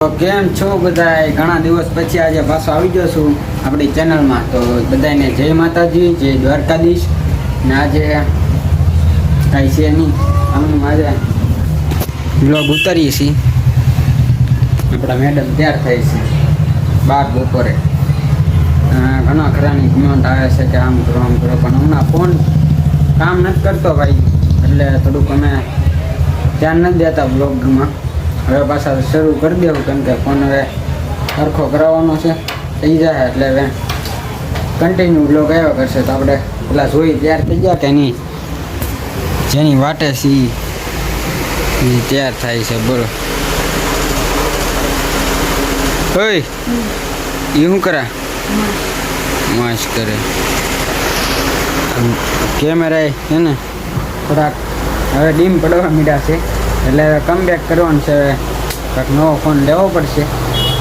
તો કેમ છો બધાય? ઘણા દિવસ પછી આજે પાછો આવી ગયો છું આપણી ચેનલમાં. તો બધાને જય માતાજી, જય દ્વારકાધીશ. ને આજે કાંઈ છે નહીં, આમ આજે બ્લોગ ઉતારીએ છીએ. આપણા મેડમ તૈયાર થાય છે બાર બપોરે. ઘણા ખરાની કમેન્ટ આવે છે કે આમ કરો આમ કરો, પણ હમણાં ફોન કામ નથી કરતો ભાઈ, એટલે થોડુંક અમે ધ્યાન નથી દેતા બ્લોગમાં. હવે પાછા શરૂ કરી દેવું, કેમ કે ફોન હવે સરખો કરાવવાનો છે, થઈ જાય એટલે હવે કન્ટિન્યુ બ્લોગ આવ્યો કરશે. તો આપણે પેલા જોઈ તૈયાર થઈ ગયા કે નહીં, જેની વાટે છે એ તૈયાર થાય છે. બોલો ઓય, એ શું કરે? મસ્ત કરે. કેમેરા છે ને થોડાક હવે ડીમ પડવા મીડા છે, એટલે કમબેક કરવાનું છે. કાંઈક નવો ફોન લેવો પડશે,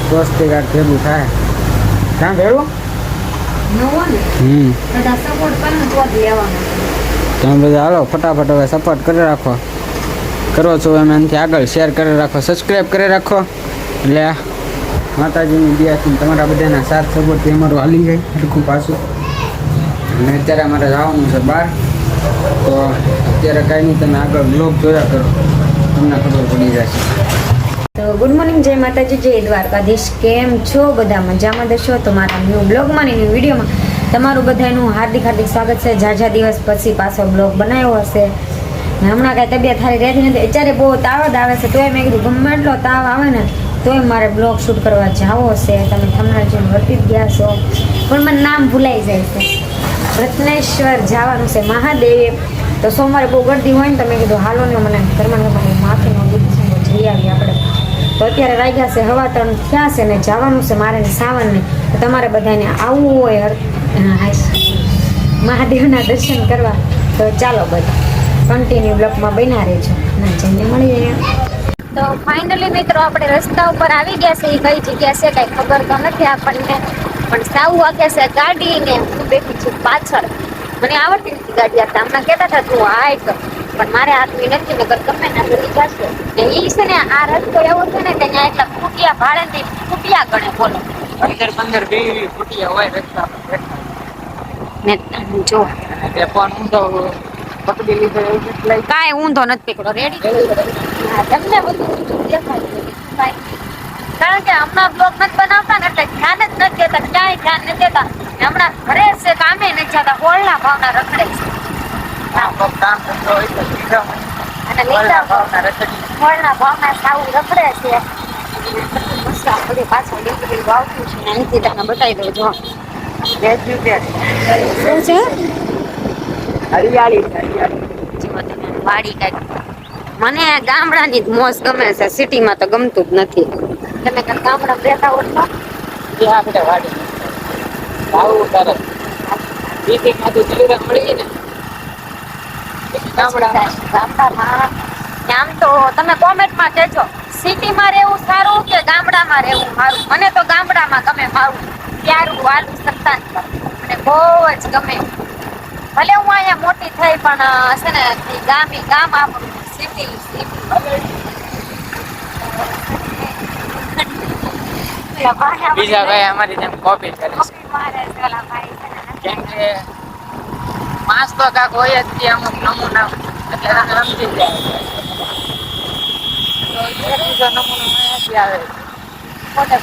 દોસ્તી કાંઈક ભેગું થાય. ક્યાં ભેગું? તમે બધા હાલો ફટાફટ હવે સપોર્ટ કરી રાખો. કરો છો એમ એનાથી આગળ શેર કરી રાખો, સબસ્ક્રાઈબ કરી રાખો. એટલે માતાજીની દયાથી તમારા બધાના સાથ સપોર્ટથી અમારું હાલી જાય સરખું પાછું. અને અત્યારે અમારે જવાનું છે બહાર, તો અત્યારે કાંઈ નહીં, તમે આગળ બ્લોગ જોયા કરો, તમને ખબર પડી જશે. તો ગુડ મોર્નિંગ, જય માતાજી, જય દ્વારકાધીશ. કેમ છો બધા? મજામાં દશો? તો મારા ન્યૂ બ્લોગમાં ને ન્યૂ વિડીયોમાં તમારું બધાનું હાર્દિક હાર્દિક સ્વાગત છે. ઝાઝા દિવસ પછી પાછો બ્લોગ બનાવ્યો હશે. ને હમણાં કાંઈ તબિયત સારી રહેતી નથી, અત્યારે બહુ તાવ જ આવે છે. તોય મેં કીધું ગમે એટલો તાવ આવે ને તોય મારે બ્લોગ શૂટ કરવા જાવો હશે. તમે થમણાં જોઈને વર્તી જ ગયા છો, પણ મને નામ ભૂલાઈ જાય છે. રત્નેશ્વર જવાનું છે મહાદેવ. તો સોમવારે બહુ ગરદી હોય ને તો મેં કીધું હાલો ને, મને ઘરમાં માથેનો દુઃખ છે, જઈ આવીએ આપણે. તો અત્યારે વાગ્યા છે 3:15 થયા છે ને જવાનું છે મારે સાવનને. તો તમારે બધાને આવવું હોય મહાદેવના દર્શન કરવા, તો ચાલો બધા કન્ટિન્યુ બ્લોકમાં બન્યા રહેજો. ના જઈને મળીએ. તો ફાઇનલી મિત્રો આપણે રસ્તા ઉપર આવી ગયા છે. એ કઈ જગ્યા છે કઈ ખબર તો નથી આપણને, પણ સાવ વાગ્યા છે ગાડી ને હું બેઠી છું પાછળ. મને આવડતી નથી ગાડી આપતા. હમણાં કહેતા હતા તું હાઈટ, પણ મારે હાથવી નથી, નગર ગમે ના બધી જશે. ને એ છે ને આ રસ્તો એવો છે ને ત્યાં એટલા ખૂટિયા ભાડે ને ખૂટિયા ગણે. બોલો 15-20 ફૂટિયા હોય રસ્તા પર. ને જો ફોન ઊંધો પકડી લીધો એવું એટલે કાંઈ ઊંધો નથી પકડો, રેડી તમને બધું દેખાય. કારણ કે હમણાં બ્લોગ નથી બનાવતા ને એટલે ધ્યાન જ નથી દેતા, ક્યાંય ધ્યાન નથી દેતા. હમણાં ઘરે છે કામે નથી જતા, હોળના ભાવના રખડે છે. કામ ધંધો હોય તો લીધા અને લીધા ભાવના રખડી હોળના ભાવના સાવ રખડે છે. બધી પાછળ લીધું આવતું છે ને અહીંથી તમને બતાવી દઉં. જો શું છે હરિયાળી વાડી કાંઈક. મને ગામડાની જ મોજ ગમે છે, સિટીમાં તો ગમતું જ નથી. તમે કાંઈક ગામડામાં રહેતા હો તો આપણે વાડી આવું તારે માંથી ચીરા મળી ને ગામડામાં. આમ તો તમે કોમેન્ટમાં કહેજો સિટીમાં રહેવું સારું કે ગામડામાં રહેવું સારું. મને તો ગામડામાં ગમે, મારું પ્યારું વાલું સંતાન મને બહુ જ ગમે. ભલે હું અહીંયા મોટી થઈ પણ છે ને ગામ આપણું સિટી. બીજા ભાઈ અમારી જેમ કોપી કરે છે, કેમ કે માસ તો કાંક હોય જ ત્યાં અમુક નમૂના, એટલે તમે સમજી જાય નમૂનો અહીંયાથી આવે.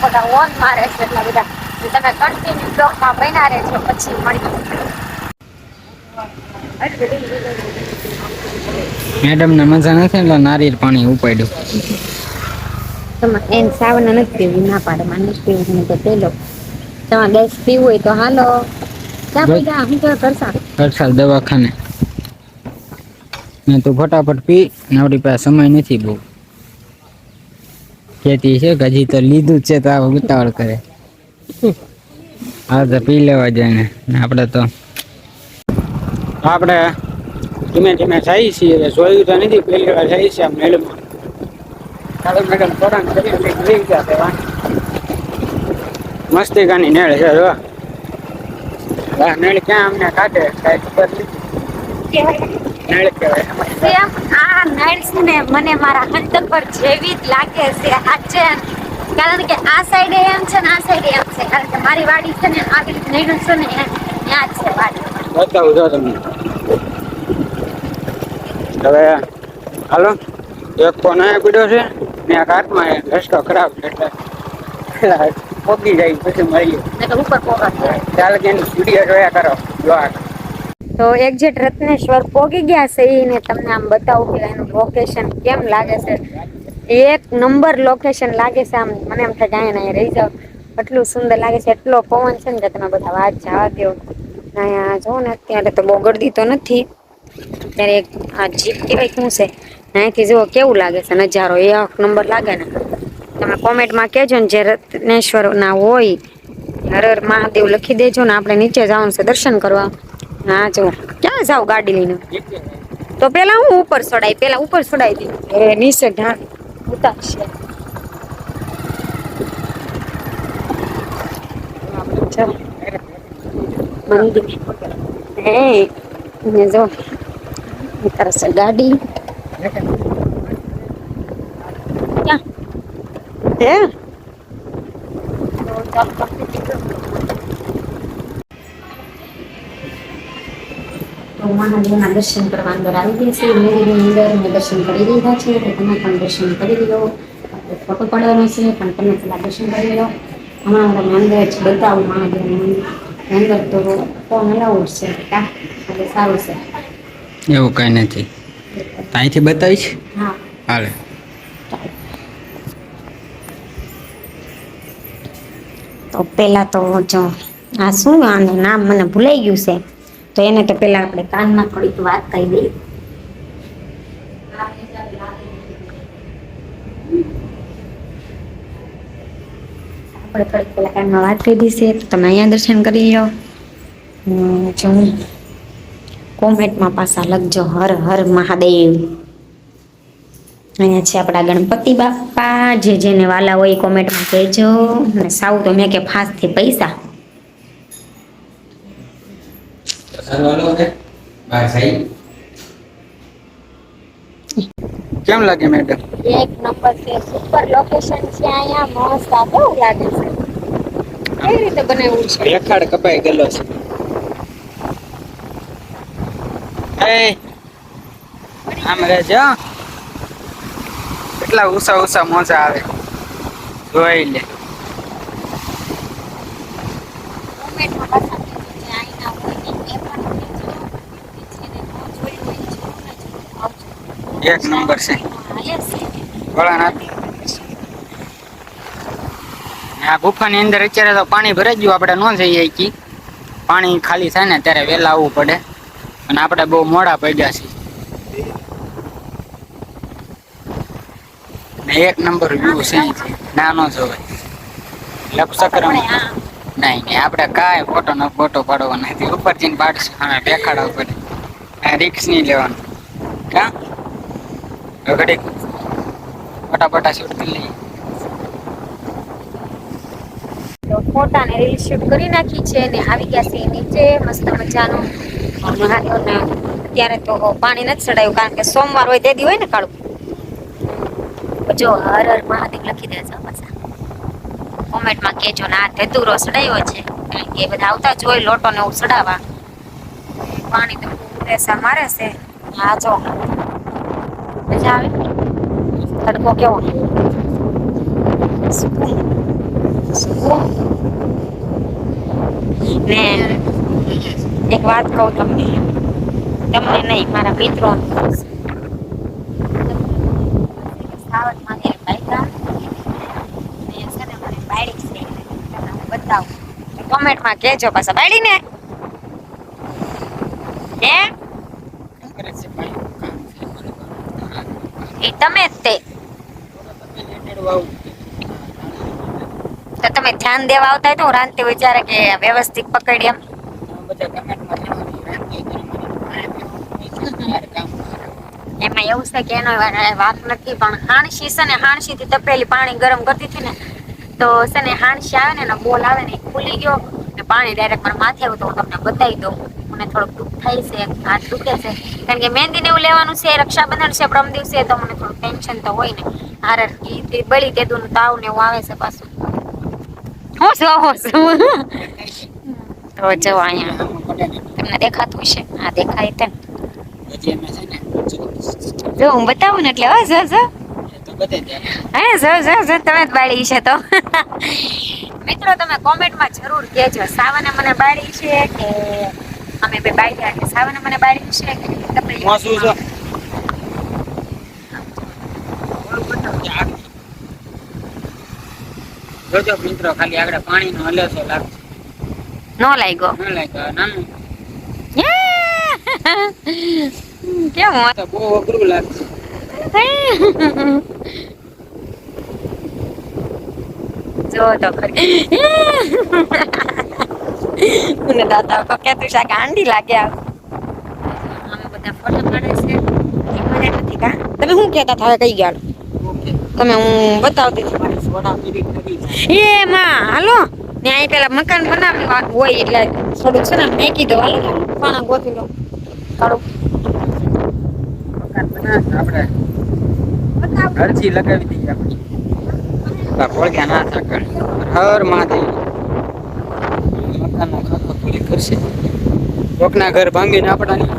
ખોટા ઓન મારે છે એટલા બધા. તમે કન્ટિન્યુ બ્લોકમાં બન્યા રહેજો, પછી મળીએ. મેડમ ને મજા નથી એટલે નારિયેળ પાણી ઉપાડ્યું. તમે એને સાવન નથી પીવું, ના પાડે માં નથી પીવું તો પેલો તમારે ગેસ પીવું હોય તો હાલો. ક્યાં પીધા હું તો વરસાદ દવાખાને ને તું ફટાફટ પી ને, આપણી પાસે સમય નથી બહુ. ખેતી છે કે હજી તો લીધું જ છે તો આ ઉતાવળ કરે. હા તો પી લેવા જાય ને. આપણે તો આપણે ધીમે ધીમે જઈએ છીએ. હવે જોયું તો નથી, પહેલી વાર જઈએ છીએ આમ મેળમાં. ચાલો મેડમ થોડા લઈ ગયા મસ્તી ગાની નેળ છે. નેળ ક્યાં અમને કાઢે કઈ ખબર નથી. નેળ કહેવાય. આ નાઈટ છે ને મને મારા હંતર પર જેવી જ લાગે છે. સાચે કારણ કે આ સાઈડે એમ છે ને આ સાઈડે એમ છે, કારણ કે મારી વાડી છે ને આવી રીતે નહીં છે ને ત્યાં જ છે વાડી. બતાવું જો તમને હવે હાલો એક ફોન અહીંયા પીડ્યો છે ને એક હાથમાં રસ્તો ખરાબ છે એટલે પોગી જાય પછી મળીએ એટલે ઉપર પોગા ચાલ કે વિડીયો જોયા કરો બ્લોગ. તો એક્ઝેક્ટ રત્નેશ્વર પોગી ગયા છે એને તમને આમ બતાવું કે એનું લોકેશન કેમ લાગે છે. એક નંબર લોકેશન લાગે છે. આમ મને એમ થાય કે અહીંયા રહી જાવ, એટલું સુંદર લાગે છે. એટલો પવન છે ને કે તમે બધા વાત જવા દો. અહીંયા જો ને અત્યારે તો બહુ ગરદી તો નથી, અત્યારે એક આ જીપ કહેવાય શું છે અહીંથી જુઓ કેવું લાગે છે નજારો. એક નંબર લાગે ને. તમે કોમેન્ટમાં કહેજો ને જે રત્નેશ્વર ના હોય હર હર મહાદેવ લખી દેજો ને. આપણે નીચે જવાનું છે દર્શન કરવા. હા જો ક્યાં જાવ ગાડી લઈને? તો પેલા હું ઉપર ચડાઈ, પેલા ઉપર ચડાઈ દી, હવે નીચે ઢાળ ઉતારશે. મંદિર હે ને જો ઉતારશે ગાડી. ક્યાં હે તો મહાદેવના દર્શન કરવા અંદર આવી ગયા છે. મંદિરની અંદર મેં દર્શન કરી લીધા છે, તો તમે પણ દર્શન કરી લો. ફોટો પાડવાનો છે પણ તમે પેલા દર્શન કરી લો. હમણાં તમને અંદર જ બતાવું મહાદેવનું અંદર તો ફોન અલાઉડ છે એટલે સારું છે. એવું કઈ નથી, અહીંથી બતાવીશ. હા હાલે તો પેલા તો જો આ શું આનું નામ મને ભૂલાઈ ગયું છે, તો એને તો પેલા આપણે કાનમાં થોડીક વાત કહી દઈએ. આપણે થોડીક પેલા કાનમાં વાત કહી દઈશે તો તમે અહીંયા દર્શન કરી લો. જો કોમેન્ટમાં પાછા લખજો હર હર મહાદેવ. અહીંયા છે આપણા ગણપતિ બાપા. જે જેને વાલા હોય કોમેન્ટમાં કહેજો. અને સાવ તો મેં કે ફાસ્ટથી પૈસા કેમ લાગે મેડમ? એક નંબર છે, સુપર લોકેશન છે. અહીંયા મસ્ત આ કેવું લાગે છે, કેવી રીતે બનાવ્યું છે. રેખાડ કપાઈ ગયેલો છે. આમ રહેજો, કેટલા ઊંચા ઊંચા મોજા આવે જોઈ લે. કોમેન્ટમાં પાછા કહેજો જે આઈના હોય ને એ પણ કહેજો. જેને ન જોયું હોય એ જરૂર આવજો. એક નંબર છે. યસ ભોળાનાથ આ ગુફાની અંદર અત્યારે તો પાણી ભરાઈ ગયું. આપણે ન જઈએ કી પાણી ખાલી થાય ને ત્યારે વહેલા આવવું પડે અને આપણે બહુ મોડા પડ્યા છીએ. ને એક નંબર વ્યૂ છે ના ન જોવાય. લપસકરમ નહીં નહીં આપણે કાંઈ ફોટો પાડવો નથી. ઉપર જઈને પાડશું હા દેખાડવા પડે. રિક્સ નહીં લેવાનું. કા ઘડીક ફટાફટા શૂટ કરી લઈએ. તો ફોટા ને રીલ શૂટ કરી નાખી છે ને આવી ગયા છે નીચે મસ્ત મજાનું મહાદેવને. અત્યારે તો પાણી નથી ચડાયું કારણ કે સોમવાર હોય તે દી હોય ને કાળું. જો હર હર મહાદેવ લખી દેજો પાછા કોમેન્ટમાં કહેજો. ને આ ધતુરો ચડાવ્યો છે કારણ કે એ બધા આવતા જ હોય લોટો ને એવું ચડાવવા. પાણી તો પ્રેસા મારે છે. હા જો મજા આવે. તડકો કેવો ને એક વાત કહું તમને નહીં મારા મિત્રો બતાવું કોમેન્ટમાં કહેજો પાછા બાળી ને હે એ તમે જ તે તો તમે ધ્યાન દેવા આવતા હોય તો હું રાંધતી વિચારે કે વ્યવસ્થિત પકડી એમ. એમાં એવું છે કે એનો વાત નથી પણ હાણસી છે ને હાણસી થી તપેલી પાણી ગરમ કરતી હતી ને તો છે ને હાણસી આવે ને બોલ આવે ને ખુલી ગયો ને પાણી ડાયરેક્ટ મારા માથે આવ્યું તો હું તમને બતાવી દઉં. મને થોડુંક દુઃખ થાય છે, હાથ દુખે છે કારણ કે મહેંદી ને એવું લેવાનું છે, રક્ષાબંધન છે પ્રમ દિવસે, તો મને થોડું ટેન્શન તો હોય ને. હારે બળી તેદું તાવ ને એવું આવે છે પાછું. હું તો જો અહીંયા તમને દેખાતું હશે. હા દેખાય તે જો હું બતાવું ને એટલે હા જો તમે જ બાળી છે તો મિત્રો તમે કોમેન્ટમાં જરૂર કહેજો સાવને મને બાળી છે કે અમે બે બાળ્યા કે સાવને મને બાળી છે કે જોજો મિત્રો ખાલી આગળ પાણી નો હલે છે લાગશે નો લાગ્યો નાનું કેવું તો બહુ અઘરું લાગશે જો તો ખરી મને દાદા તો કે તું શાક આંડી લાગે અમે બધા ફોટો પાડે છે મને નથી કા તમે શું કહેતા હતા કઈ ગયા તમે હું બતાવતી હતી એ માં હાલો ને અહીં પેલા મકાન બનાવવાની વાત હોય એટલે થોડુંક છે ને મેકી દો હાલો પાણા ગોતી લો કાઢો મકાન બનાવે આપણે અરજી લગાવી દઈએ આપણે કોળગ્યા ના થાકર હર મહાદેવ મકાનનો ખાતો પૂરી કરશે કોકના ઘર ભાંગીને આપણાની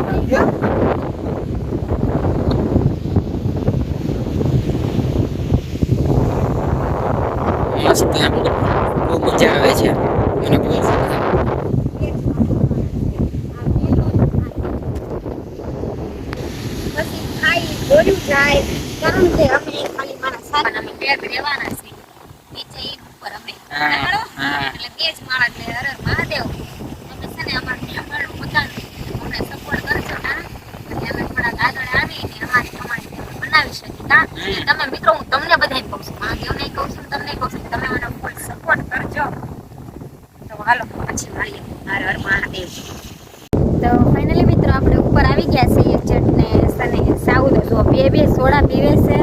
મસ્ત બહુ મજા આવે છે મને બહુ બોલ્યું જાય કારણ કે અમે ખાલી મારા સારા અમે બેગ રહેવાના છે નીચે ઈટ ઉપર અમે એટલે બે જ માળા એટલે હર મહાદેવ તમે છે ને અમારું આગળ મકાન અમને સપોર્ટ કરજો ના એટલે અમે થોડાક આગળ આવીને અમારી કમાણી બનાવી શકીએ કા તમે મિત્રો હું તમને બધાને કહું છું મહાદેવને કહું છું તમને કહું છું તમે મને ફૂલ સપોર્ટ કરજો તો હાલો પછી મળીએ હર હર મહાદેવ તો ફાઇનલી મિત્રો આપણે ઉપર આવી ગયા છે એક ચટને સને સાઉદ જો બે સોડા પીવે છે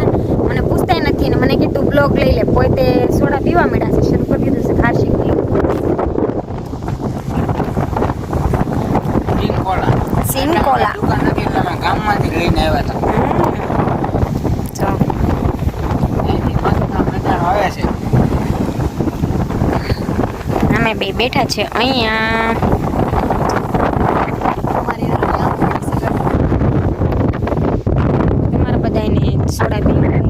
મને પૂછતાય નથી ને મને કીધું બ્લોગ લઈ લે પોતે સોડા પીવા મળ્યા છે શરૂ કરી દીધું છે ખાસી સિંકોલા દુકાન નથી એટલે અમે ગામમાંથી લઈને આવ્યા હતા આવે છે અમે બે બેઠા છે અહીંયા સોડા પીવા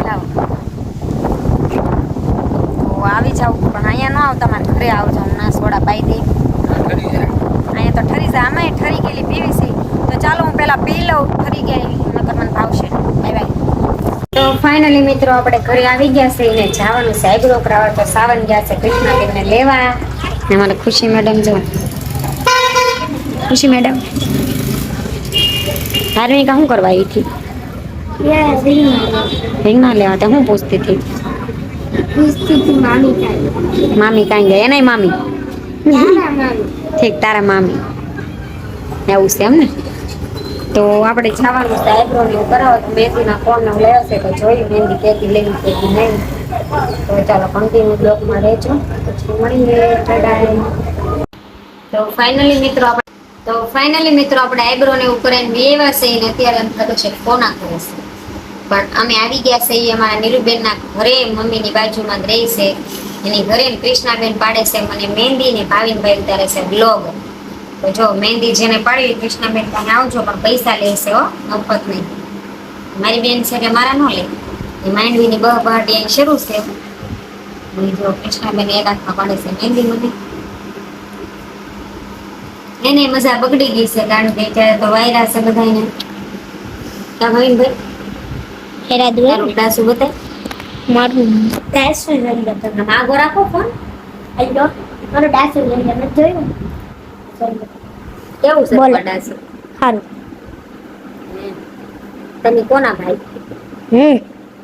લાવો તો આવી જાવ પણ અહીંયા ન આવતા મારે ઘરે આવજો હમણાં સોડા પાઈ દે અહીંયા તો ઠરી જાય આમાં ઠરી ગયેલી પીવી છે તો ચાલો હું પેલા પી લઉં ઠરી ગયેલી નકર મને ભાવશે બાય બાય તો ફાઇનલી મિત્રો આપણે ઘરે આવી ગયા છે એને જવાનું છે આઈબ્રો કરાવવા તો સાવન ગયા છે કૃષ્ણાબેનને લેવા ને મારે ખુશી મેડમ જો ખુશી મેડમ ધાર્મિકા શું કરવા આવી હતી રીંગણા લેવા તો હું પૂછતી હતી મામી કાંઈ ગયા એનાય મામી ઠીક તારા મામી એવું છે એમ ને તો આપણે જવાનું છે આઈબ્રો ને કરાવો તો મહેંદીના ફોન ને લેવો છે તો જોયું મહેંદી કેતી લેવી કેતી નહીં તો ચાલો કન્ટિન્યુ બ્લોગમાં રહેજો પછી મળીએ તો ફાઇનલી મિત્રો આપણે આઈબ્રો ને ઉપર બેવા છે ને અત્યારે એમ થતું છે કોના કરે છે પણ અમે આવી ગયા છે અમારા નીરુબેનના ઘરે મમ્મીની બાજુમાં જ રહી છે એની ઘરે કૃષ્ણાબેન પાડે છે મને મહેંદી ને ભાવિનભાઈ ઉતારે છે બ્લોગ તો જો મહેંદી જેને પાડી કૃષ્ણાબેન તમે આવજો પણ પૈસા લેશે હો મફત નહીં મારી બેન છે એટલે મારા ન લે એ માંડવીની બહાટી અહીં શરૂ છે જો કૃષ્ણાબેન એક હાથમાં પાડે છે મહેંદી મને એને મજા બગડી ગઈ છે કારણ કે ત્યારે તો વાયરા છે બધાને કા ભાવિનભાઈ હેરા દુઆ ડાસુ બતાય મારું ડાસુ લઈ લે તમે આગો રાખો ફોન આયો મારો ડાસુ લઈ લે મેં જોયું કેવું છે બોલ ડાસુ સારું તમે કોના ભાઈ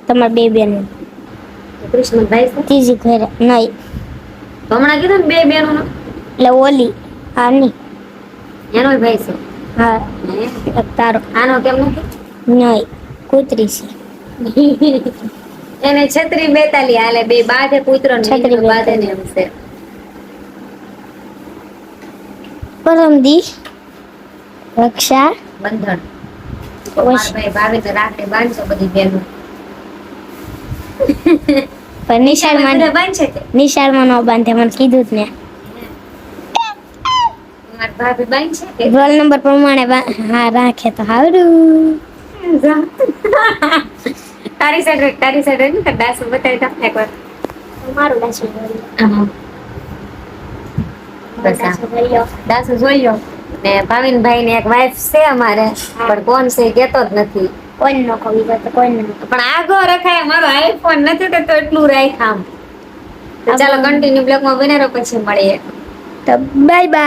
તમાર બે બેન કૃષ્ણ ભાઈ છે ત્રીજી ઘરે નહીં હમણાં કીધું ને બે બેનો એટલે ઓલી આની એનો ભાઈ છે હા તારો આનો કેમ નથી નહીં કૂતરી છે એને છત્રી 42 હાલે, બે બાધે પુત્ર ને છત્રી નીકળો બાધે ને એમ છે. પરમ દી રક્ષા બંધન તો મારા ભાઈ ભાભી તો રાતે બાંધશો બધી બહેનો. પણ નિશાળમાં બધા બાંધશે કે નિશાળમાં ન બાંધે મને કીધું જ ને મારા ભાભી બાંધશે કે રોલ નંબર પ્રમાણે હા રાખે તો હારું. તારી સાઈડ ને દાસુ બતાવી દો એકવાર. મારું દાસુ આમાં બસ આ. દાસુ જોઈ લો ને ભાવિનભાઈ ની એક વાઈફ છે અમારે, પણ કોણ છે એ કેતો જ નથી. કોઈ નો કવિ તો કોઈ ન પણ આગો રખાય મારો આઈફોન નથી તો એટલું રાખ આમ. તો ચાલો કન્ટિન્યુ બ્લોગમાં બને રહો, પછી મળીએ. તો બાય બાય.